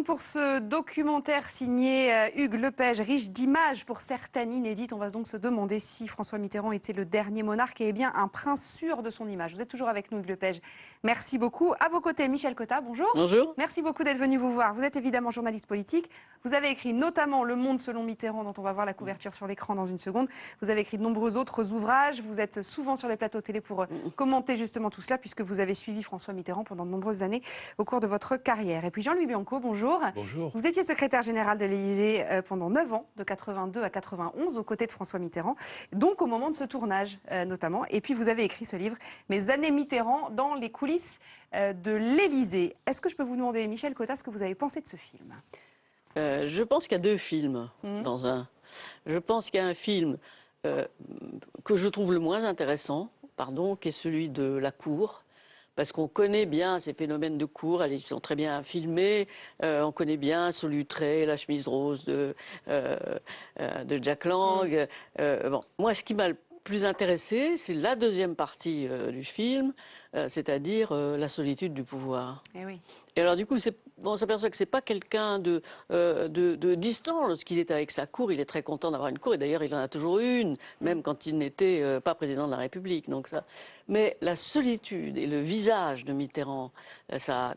pour ce documentaire signé Hugues Lepage, riche d'images pour certaines inédites. On va donc se demander si François Mitterrand était le dernier monarque et bien un prince sûr de son image. Vous êtes toujours avec nous, Hugues Lepage. Merci beaucoup. À vos côtés, Michel Cotta, bonjour. Bonjour. Merci beaucoup d'être venu vous voir. Vous êtes évidemment journaliste politique. Vous avez écrit notamment Le Monde selon Mitterrand, dont on va voir la couverture sur l'écran dans une seconde. Vous avez écrit de nombreux autres ouvrages. Vous êtes souvent sur les plateaux télé pour commenter justement tout cela, puisque vous avez suivi François Mitterrand pendant de nombreuses années au cours de votre carrière. Et puis Jean-Louis Bianco, bonjour. Bonjour. Vous étiez secrétaire général de l'Élysée pendant 9 ans, de 82 à 91, aux côtés de François Mitterrand, donc au moment de ce tournage notamment. Et puis vous avez écrit ce livre, Mes années Mitterrand dans les coulisses de l'Élysée. Est-ce que je peux vous demander, Michel Cotta, ce que vous avez pensé de ce film? Je pense qu'il y a deux films dans un. Je pense qu'il y a un film que je trouve le moins intéressant, qui est celui de la cour. Parce qu'on connaît bien ces phénomènes de cour, ils sont très bien filmés, on connaît bien Solutré, La chemise rose de Jack Lang. Bon, moi, ce qui m'a le plus intéressé, c'est la deuxième partie du film, c'est-à-dire la solitude du pouvoir. Eh oui. Et alors du coup, on s'aperçoit que c'est pas quelqu'un de distant. Lorsqu'il est avec sa cour, il est très content d'avoir une cour, et d'ailleurs il en a toujours une, même quand il n'était pas président de la République. Donc ça. Mais la solitude et le visage de Mitterrand, sa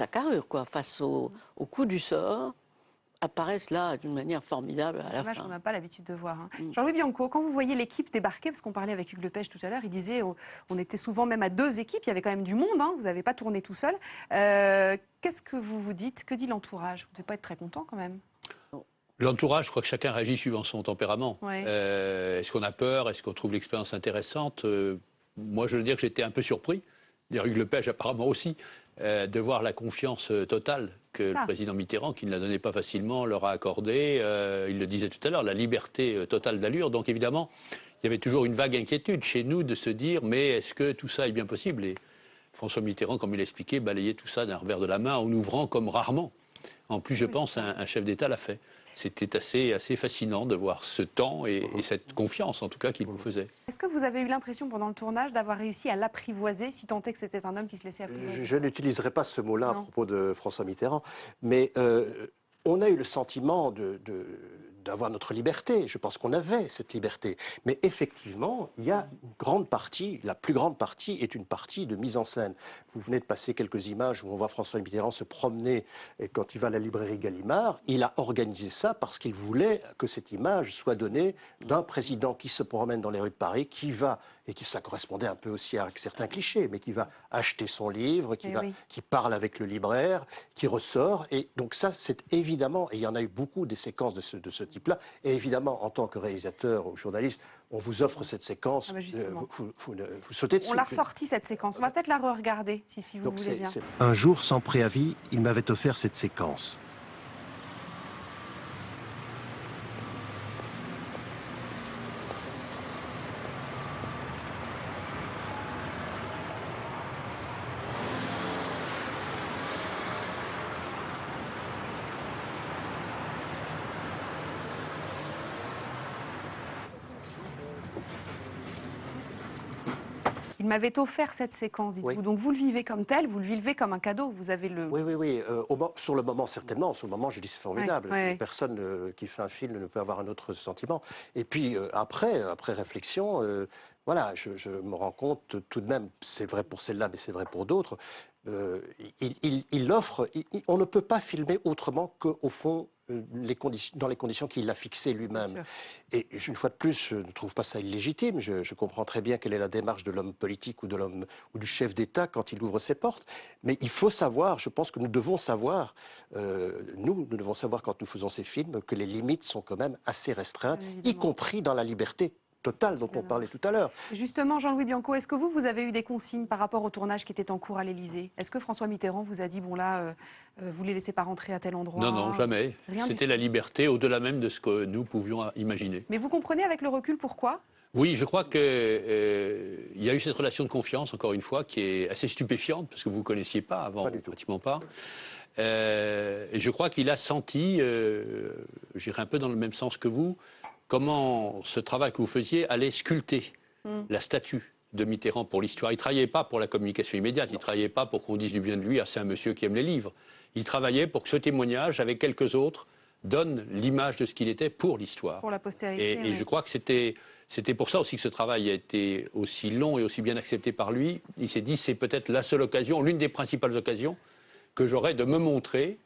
carrure, quoi, face au coup du sort, apparaissent là d'une manière formidable à la fin. On n'a pas l'habitude de voir. Jean-Louis Bianco, quand vous voyez l'équipe débarquer, parce qu'on parlait avec Hugues Lepage tout à l'heure, il disait on était souvent même à deux équipes, il y avait quand même du monde, vous n'avez pas tourné tout seul. Qu'est-ce que vous vous dites? Que dit l'entourage? Vous ne devez pas être très content quand même. L'entourage, je crois que chacun réagit suivant son tempérament. Ouais. Est-ce qu'on a peur? Est-ce qu'on trouve l'expérience intéressante? Moi, je veux dire que j'étais un peu surpris, Hugues Lepage apparemment aussi, de voir la confiance totale que le président Mitterrand, qui ne la donnait pas facilement, leur a accordé. Il le disait tout à l'heure, la liberté totale d'allure. Donc évidemment, il y avait toujours une vague inquiétude chez nous de se dire, mais est-ce que tout ça est bien possible? Et François Mitterrand, comme il l'expliquait, balayait tout ça d'un revers de la main en ouvrant comme rarement. En plus, je pense, un chef d'État l'a fait. C'était assez fascinant de voir ce temps et cette confiance, en tout cas, qu'il vous faisait. Est-ce que vous avez eu l'impression, pendant le tournage, d'avoir réussi à l'apprivoiser, si tant est que c'était un homme qui se laissait apprivoiser? Je n'utiliserai pas ce mot-là à propos de François Mitterrand, mais on a eu le sentiment d'avoir notre liberté. Je pense qu'on avait cette liberté. Mais effectivement, il y a une grande partie, la plus grande partie est une partie de mise en scène. Vous venez de passer quelques images où on voit François Mitterrand se promener et quand il va à la librairie Gallimard. Il a organisé ça parce qu'il voulait que cette image soit donnée d'un président qui se promène dans les rues de Paris, qui va, et qui ça correspondait un peu aussi à certains clichés, mais qui va acheter son livre, qui parle avec le libraire, qui ressort. Et donc ça, c'est évidemment, et il y en a eu beaucoup des séquences de ce type-là, et évidemment, en tant que réalisateur ou journaliste, on vous offre cette séquence, vous sautez dessus. On l'a ressorti, cette séquence. On va peut-être la re-regarder, si vous voulez bien. Un jour, sans préavis, il m'avait offert cette séquence. Il m'avait offert cette séquence, dites-vous. Donc vous le vivez comme tel, vous le vivez comme un cadeau. Vous avez le... Oui. Sur le moment, certainement. Sur le moment, je dis c'est formidable. Personne qui fait un film ne peut avoir un autre sentiment. Et puis après réflexion, voilà, je me rends compte tout de même, c'est vrai pour celle-là, mais c'est vrai pour d'autres, il offre, on ne peut pas filmer autrement qu'au fond, dans les conditions qu'il a fixées lui-même. Et une fois de plus, je ne trouve pas ça illégitime. Je comprends très bien quelle est la démarche de l'homme politique ou du chef d'État quand il ouvre ses portes. Mais il faut savoir, je pense que nous devons savoir, nous devons savoir quand nous faisons ces films, que les limites sont quand même assez restreintes, y compris dans la liberté totale dont on parlait tout à l'heure. Justement, Jean-Louis Bianco, est-ce que vous avez eu des consignes par rapport au tournage qui était en cours à l'Élysée? Est-ce que François Mitterrand vous a dit, bon là, vous ne les laissez pas rentrer à tel endroit? Non, jamais. C'était la liberté au-delà même de ce que nous pouvions imaginer. Mais vous comprenez avec le recul pourquoi? Oui, je crois qu'il y a eu cette relation de confiance, encore une fois, qui est assez stupéfiante, parce que vous ne connaissiez pas avant, pratiquement pas. Et je crois qu'il a senti, j'irai un peu dans le même sens que vous, comment ce travail que vous faisiez allait sculpter la statue de Mitterrand pour l'histoire. Il ne travaillait pas pour la communication immédiate, il ne travaillait pas pour qu'on dise du bien de lui, c'est un monsieur qui aime les livres. Il travaillait pour que ce témoignage, avec quelques autres, donne l'image de ce qu'il était pour l'histoire. Pour la postérité. Et je crois que c'était pour ça aussi que ce travail a été aussi long et aussi bien accepté par lui. Il s'est dit, c'est peut-être la seule occasion, l'une des principales occasions que j'aurais de me montrer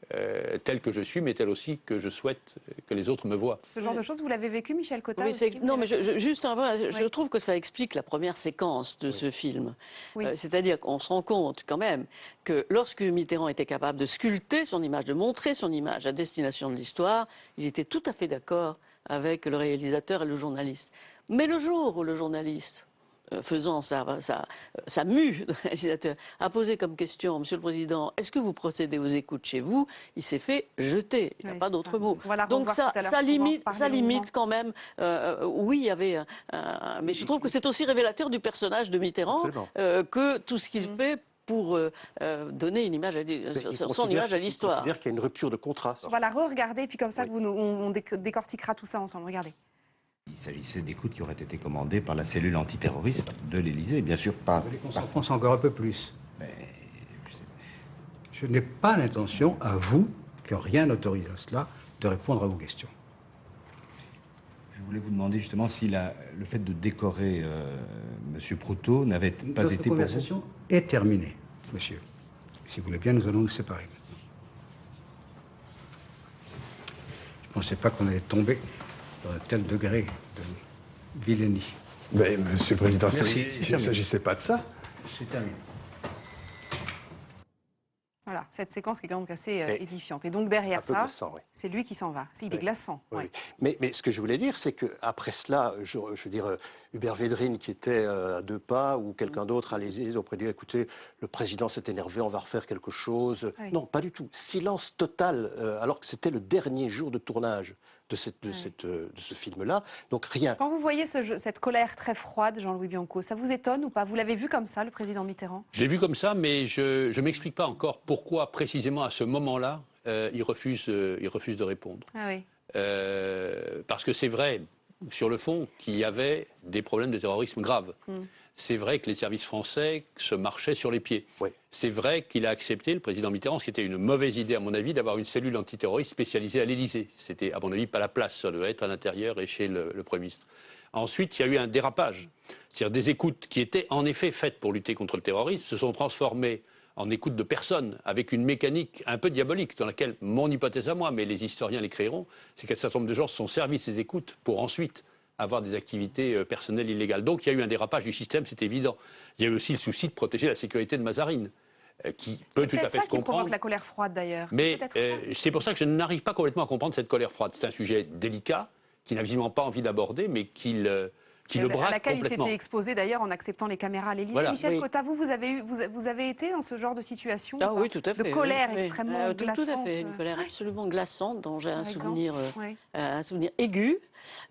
tel que je suis, mais tel aussi que je souhaite que les autres me voient. Ce genre de choses, vous l'avez vécu, Michel Cotta? Oui, non, mais juste un peu, je trouve que ça explique la première séquence de ce film. Oui. C'est-à-dire qu'on se rend compte quand même que lorsque Mitterrand était capable de sculpter son image, de montrer son image à destination de l'histoire, il était tout à fait d'accord avec le réalisateur et le journaliste. Mais le jour où le journaliste, faisant sa mue de réalisateur, a posé comme question, Monsieur le Président, est-ce que vous procédez aux écoutes chez vous? Il s'est fait jeter. Il n'y a pas d'autre mot. Donc ça limite quand même. Oui, il y avait. Mais je trouve que c'est aussi révélateur du personnage de Mitterrand que tout ce qu'il fait pour donner une image son image à l'histoire. Il considère qu'il y a une rupture de contraste. On va la re-regarder, puis comme ça, on décortiquera tout ça ensemble. Regardez. Il s'agissait d'écoutes qui auraient été commandées par la cellule antiterroriste de l'Élysée, bien sûr pas. On s'enfonce encore un peu plus. Mais je n'ai pas l'intention, à vous, que rien n'autorise à cela, de répondre à vos questions. Je voulais vous demander justement si le fait de décorer M. Proto n'avait pas été pour vous. Notre conversation est terminée, monsieur. Si vous voulez bien, nous allons nous séparer. Je ne pensais pas qu'on allait tomber dans un tel degré de vilainie. Mais, Monsieur le Président, il ne s'agissait pas de ça. C'est terminé. Voilà, cette séquence qui est quand même assez édifiante. Et donc derrière ça, c'est lui qui s'en va. Il est glaçant. Oui. Mais ce que je voulais dire, c'est qu'après cela, je veux dire, Hubert Védrine qui était à 2 pas, ou quelqu'un d'autre à l'Élysée, auprès de lui, écoutez, le président s'est énervé, on va refaire quelque chose. Oui. Non, pas du tout. Silence total, alors que c'était le dernier jour de tournage de ce film-là. Donc rien. Quand vous voyez cette colère très froide, Jean-Louis Bianco, ça vous étonne ou pas? Vous l'avez vu comme ça, le président Mitterrand? Je l'ai vu comme ça, mais je ne m'explique pas encore pourquoi, précisément à ce moment-là, il refuse de répondre. Ah oui. Parce que c'est vrai, sur le fond, qu'il y avait des problèmes de terrorisme graves. C'est vrai que les services français se marchaient sur les pieds. Oui. C'est vrai qu'il a accepté, le président Mitterrand, ce qui était une mauvaise idée, à mon avis, d'avoir une cellule antiterroriste spécialisée à l'Élysée. C'était, à mon avis, pas la place. Ça devait être à l'intérieur et chez le Premier ministre. Ensuite, il y a eu un dérapage. C'est-à-dire des écoutes qui étaient en effet faites pour lutter contre le terrorisme se sont transformées en écoute de personnes, avec une mécanique un peu diabolique, dans laquelle, mon hypothèse à moi, mais les historiens l'écriront, c'est qu'un certain nombre de gens se sont servis de ces écoutes pour ensuite avoir des activités personnelles illégales. Donc il y a eu un dérapage du système, c'est évident. Il y a eu aussi le souci de protéger la sécurité de Mazarine, qui peut tout à fait se comprendre. C'est ça qui provoque la colère froide, d'ailleurs. Mais c'est pour ça que je n'arrive pas complètement à comprendre cette colère froide. C'est un sujet délicat, qu'il n'a visiblement pas envie d'aborder, mais qui le braque complètement. À laquelle il s'était exposé d'ailleurs en acceptant les caméras à l'Élysée. Voilà. Michel Cotta, vous avez été dans ce genre de situation? Ah oui, tout à fait. De colère extrêmement glaçante. Tout à fait, une colère absolument glaçante dont j'ai un souvenir aigu.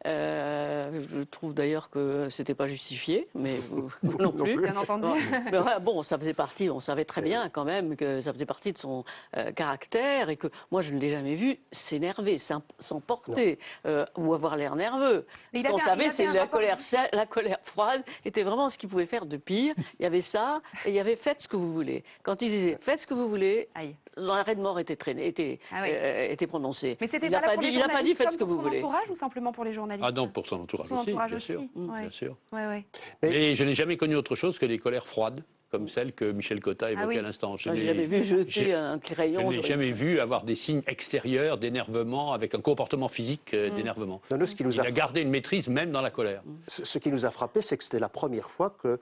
Je trouve d'ailleurs que c'était pas justifié, mais vous non plus. Bien entendu. Bon, ça faisait partie, on savait très bien quand même que ça faisait partie de son caractère et que moi je ne l'ai jamais vu s'énerver, s'emporter ou avoir l'air nerveux. Ce qu'on savait, c'est la colère froide était vraiment ce qu'il pouvait faire de pire. Il y avait ça et il y avait faites ce que vous voulez. Quand il disait faites ce que vous voulez, l'arrêt de mort était prononcé. Mais c'était il n'a pas dit faites ce que vous voulez. Pour son entourage ou simplement pour les journalistes? Ah non, pour son entourage aussi, bien sûr. Ouais. Bien sûr. Ouais. Et je n'ai jamais connu autre chose que des colères froides, comme celle que Michel Cotta évoquait à l'instant. Je n'ai jamais vu jeter un crayon. Je n'ai jamais vu avoir des signes extérieurs d'énervement, avec un comportement physique d'énervement. Il a gardé une maîtrise même dans la colère. Ce qui nous a frappé, c'est que c'était la première fois que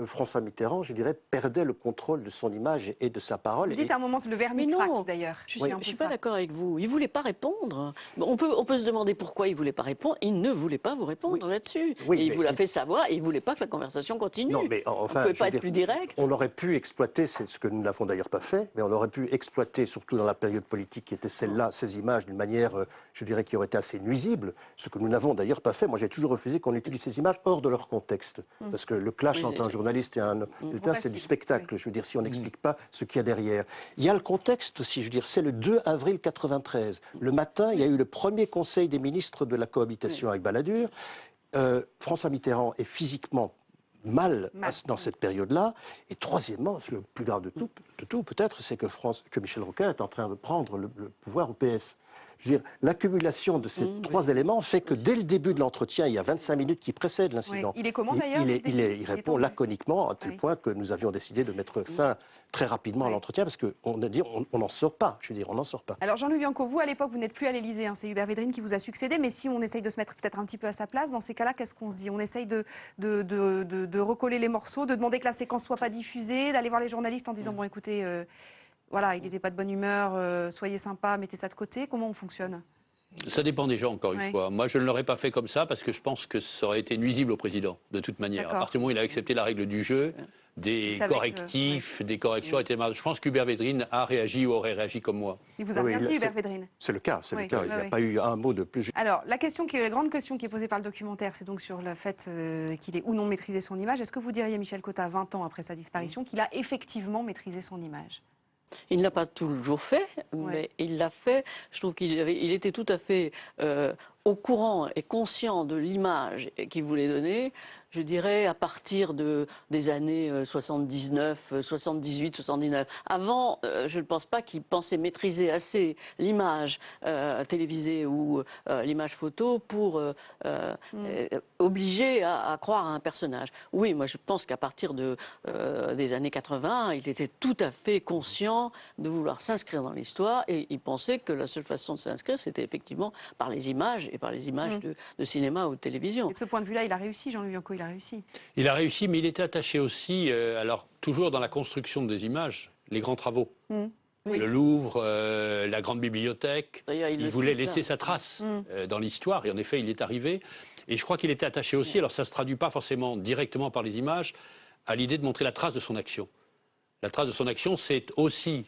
François Mitterrand, je dirais, perdait le contrôle de son image et de sa parole. Vous dites à un moment, le vernis craque d'ailleurs. Je ne suis pas d'accord avec vous. Il ne voulait pas répondre. On peut se demander pourquoi il ne voulait pas répondre. Il ne voulait pas vous répondre là-dessus. Et il vous l'a fait savoir et il ne voulait pas que la conversation continue. Non, mais enfin, on ne peut pas être plus direct. On aurait pu exploiter, c'est ce que nous n'avons d'ailleurs pas fait, mais on aurait pu exploiter, surtout dans la période politique qui était celle-là, ces images d'une manière, je dirais, qui aurait été assez nuisible, ce que nous n'avons d'ailleurs pas fait. Moi, j'ai toujours refusé qu'on utilise ces images hors de leur contexte. Parce que le clash entre un journaliste et un c'est du spectacle, je veux dire, si on n'explique pas ce qu'il y a derrière. Il y a le contexte aussi, je veux dire, c'est le 2 avril 93. Le matin, il y a eu le premier conseil des ministres de la cohabitation avec Balladur. François Mitterrand est physiquement mal dans cette période-là. Et troisièmement, le plus grave de tout peut-être, c'est que Michel Rocard est en train de prendre le pouvoir au PS. Je veux dire, l'accumulation de ces trois éléments fait que dès le début de l'entretien, il y a 25 minutes qui précèdent l'incident. Il est comment d'ailleurs? Il répond laconiquement, à tel point que nous avions décidé de mettre fin très rapidement à l'entretien, parce qu'on a dit on n'en sort pas. Je veux dire, on n'en sort pas. Alors Jean-Louis Bianco, vous à l'époque, vous n'êtes plus à l'Élysée, c'est Hubert Védrine qui vous a succédé, mais si on essaye de se mettre peut-être un petit peu à sa place, dans ces cas-là, qu'est-ce qu'on se dit? On essaye de recoller les morceaux, de demander que la séquence soit pas diffusée, d'aller voir les journalistes en disant bon écoutez, voilà, il n'était pas de bonne humeur, soyez sympa, mettez ça de côté. Comment on fonctionne? Ça dépend des gens, encore une fois. Moi, je ne l'aurais pas fait comme ça parce que je pense que ça aurait été nuisible au président, de toute manière. À partir du moment où il a accepté la règle du jeu, des correctifs, des corrections étaient mal. Je pense qu'Hubert Védrine a réagi ou aurait réagi comme moi. Il vous a bien dit, Hubert Védrine. C'est le cas, c'est le cas. Il n'y a pas eu un mot de plus. Alors, la grande question qui est posée par le documentaire, c'est donc sur le fait qu'il ait ou non maîtrisé son image. Est-ce que vous diriez, Michel Cotta, 20 ans après sa disparition, qu'il a effectivement maîtrisé son image? Il ne l'a pas toujours fait, mais il l'a fait. Je trouve qu'il était tout à fait au courant et conscient de l'image qu'il voulait donner. Je dirais à partir des années 79, 78, 79. Avant, je ne pense pas qu'il pensait maîtriser assez l'image télévisée ou l'image photo pour obliger à croire à un personnage. Oui, moi je pense qu'à partir des années 80, il était tout à fait conscient de vouloir s'inscrire dans l'histoire et il pensait que la seule façon de s'inscrire, c'était effectivement par les images et par les images de cinéma ou de télévision. Et de ce point de vue-là, il a réussi, Jean-Louis Bianco, il a réussi. Il a réussi, mais il était attaché aussi, alors toujours dans la construction des images, les grands travaux. Oui. Le Louvre, la grande bibliothèque. Il voulait laisser sa trace dans l'histoire, et en effet, il est arrivé. Et je crois qu'il était attaché aussi, alors ça ne se traduit pas forcément directement par les images, à l'idée de montrer la trace de son action. La trace de son action, c'est aussi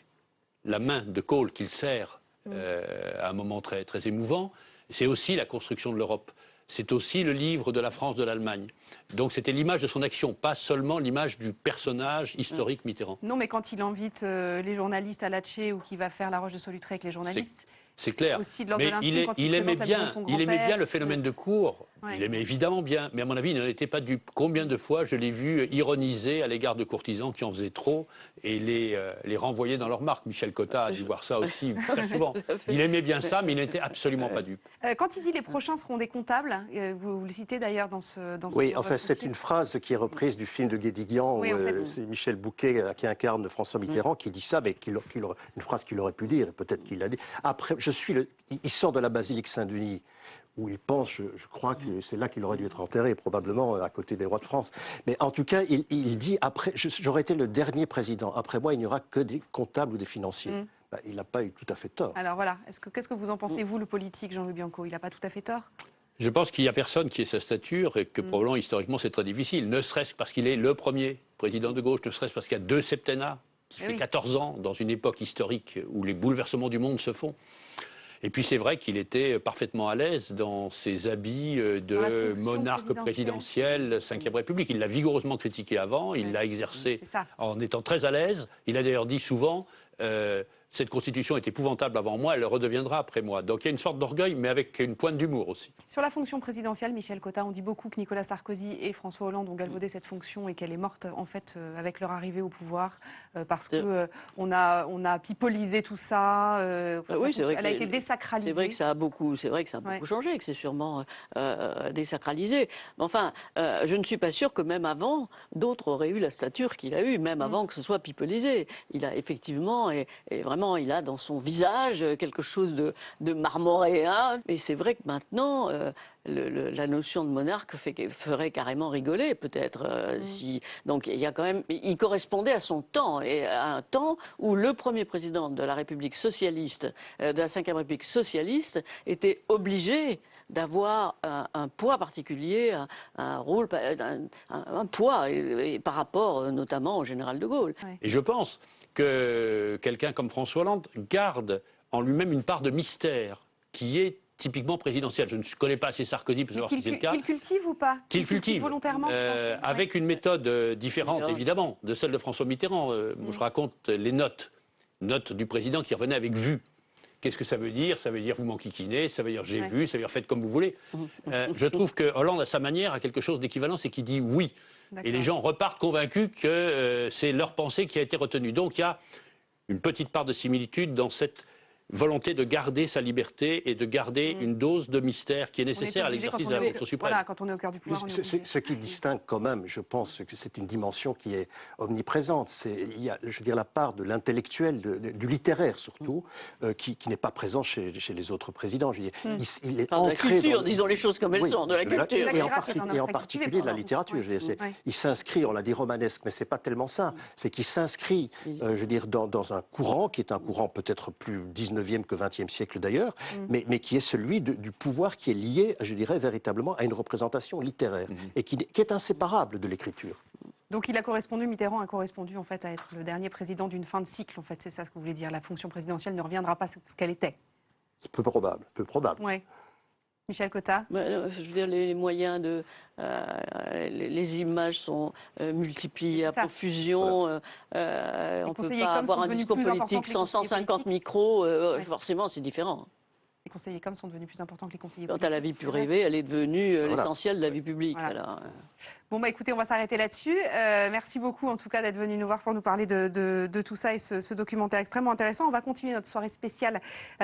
la main de Kohl qu'il serre à un moment très, très émouvant. C'est aussi la construction de l'Europe. C'est aussi le livre de la France de l'Allemagne. Donc c'était l'image de son action, pas seulement l'image du personnage historique Mitterrand. Non, mais quand il invite les journalistes à Latché ou qu'il va faire la Roche de Solutré avec les journalistes... C'est clair, mais il aimait bien le phénomène de cour, il aimait évidemment bien, mais à mon avis, il n'en était pas dupe. Combien de fois je l'ai vu ironiser à l'égard de courtisans qui en faisaient trop et les renvoyer dans leur marque. Michel Cotta a dû voir ça aussi très souvent. Il aimait bien ça, mais il n'était absolument pas dupe. Quand il dit les prochains seront des comptables, vous le citez d'ailleurs dans ce oui, en fait, c'est une phrase qui est reprise du film de Guédiguian, oui, où c'est Michel Bouquet qui incarne François Mitterrand qui dit ça, mais une phrase qu'il aurait pu dire, et peut-être qu'il l'a dit. Après, il sort de la basilique Saint-Denis, où il pense, je crois que c'est là qu'il aurait dû être enterré, probablement à côté des rois de France. Mais en tout cas, il dit, après, j'aurais été le dernier président. Après moi, il n'y aura que des comptables ou des financiers. Ben, il n'a pas eu tout à fait tort. Alors voilà, qu'est-ce que vous en pensez, vous, le politique, Jean-Louis Bianco? Il n'a pas tout à fait tort? Je pense qu'il n'y a personne qui ait sa stature et que probablement, historiquement, c'est très difficile. Ne serait-ce que parce qu'il est le premier président de gauche, ne serait-ce parce qu'il y a 2 septennats, qui fait 14 ans, dans une époque historique où les bouleversements du monde se font. Et puis c'est vrai qu'il était parfaitement à l'aise dans ses habits de monarque présidentiel, 5e République. Il l'a vigoureusement critiqué avant, il l'a exercé en étant très à l'aise. Il a d'ailleurs dit souvent cette constitution est épouvantable avant moi, elle le redeviendra après moi. Donc il y a une sorte d'orgueil, mais avec une pointe d'humour aussi. Sur la fonction présidentielle, Michel Cotta, on dit beaucoup que Nicolas Sarkozy et François Hollande ont galvaudé cette fonction et qu'elle est morte en fait avec leur arrivée au pouvoir parce qu'on a pipolisé tout ça. Oui, c'est vrai elle a été désacralisée. C'est vrai que ça a beaucoup changé, que c'est sûrement désacralisé. Mais enfin, je ne suis pas sûre que même avant, d'autres auraient eu la stature qu'il a eue, même avant que ce soit pipolisé. Il a effectivement, et vraiment, il a dans son visage quelque chose de marmoréen. Et c'est vrai que maintenant, la notion de monarque ferait carrément rigoler, peut-être. Donc il y a quand même, il correspondait à son temps, et à un temps où le premier président de la République socialiste, de la 5e République socialiste, était obligé d'avoir un poids particulier, un rôle, un poids, et par rapport notamment au général de Gaulle. Et je pense que quelqu'un comme François Hollande garde en lui-même une part de mystère qui est typiquement présidentielle. Je ne connais pas assez Sarkozy pour savoir si c'est le cas. Qu'il cultive ou pas? Qu'il cultive volontairement avec une méthode différente, évidemment, de celle de François Mitterrand. Je raconte les notes du président qui revenaient avec vue. Qu'est-ce que ça veut dire? Ça veut dire vous m'enquiquinez, ça veut dire j'ai vu, ça veut dire faites comme vous voulez. Je trouve que Hollande, à sa manière, a quelque chose d'équivalent, c'est qu'il dit oui. Et les gens repartent convaincus que c'est leur pensée qui a été retenue. Donc il y a une petite part de similitude dans cette volonté de garder sa liberté et de garder une dose de mystère qui est nécessaire à l'exercice de la fonction suprême. Voilà, quand on est au cœur du pouvoir. Ce qui distingue quand même, je pense que c'est une dimension qui est omniprésente. Il y a, je veux dire, la part de l'intellectuel, du littéraire surtout, qui n'est pas présent chez les autres présidents. Je veux dire, il est ancré de la culture, disons les choses comme elles sont, de la culture. Et en particulier de la littérature. Je veux dire, il s'inscrit, on l'a dit romanesque, mais c'est pas tellement ça. C'est qu'il s'inscrit, je veux dire, dans un courant qui est un courant peut-être plus 19e que 20e siècle d'ailleurs, mais qui est celui du pouvoir qui est lié, je dirais, véritablement à une représentation littéraire et qui est inséparable de l'écriture. Donc Mitterrand a correspondu en fait à être le dernier président d'une fin de cycle, en fait, c'est ça ce que vous voulez dire. La fonction présidentielle ne reviendra pas à ce qu'elle était. C'est peu probable, peu probable. Oui. Michel Cotta. Je veux dire, les moyens de... les images sont multipliées à profusion. On ne peut pas avoir un discours politique sans 150 micros. Forcément, c'est différent. Les conseillers com sont devenus plus importants que les conseillers politiques. Quant à la vie privée, elle est devenue l'essentiel de la vie publique. Voilà. Bon, écoutez, on va s'arrêter là-dessus. Merci beaucoup, en tout cas, d'être venu nous voir pour nous parler de tout ça et ce documentaire extrêmement intéressant. On va continuer notre soirée spéciale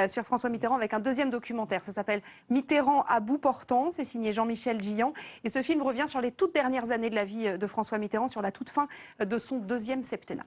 sur François Mitterrand avec un deuxième documentaire. Ça s'appelle Mitterrand à bout portant. C'est signé Jean-Michel Gillan. Et ce film revient sur les toutes dernières années de la vie de François Mitterrand, sur la toute fin de son deuxième septennat.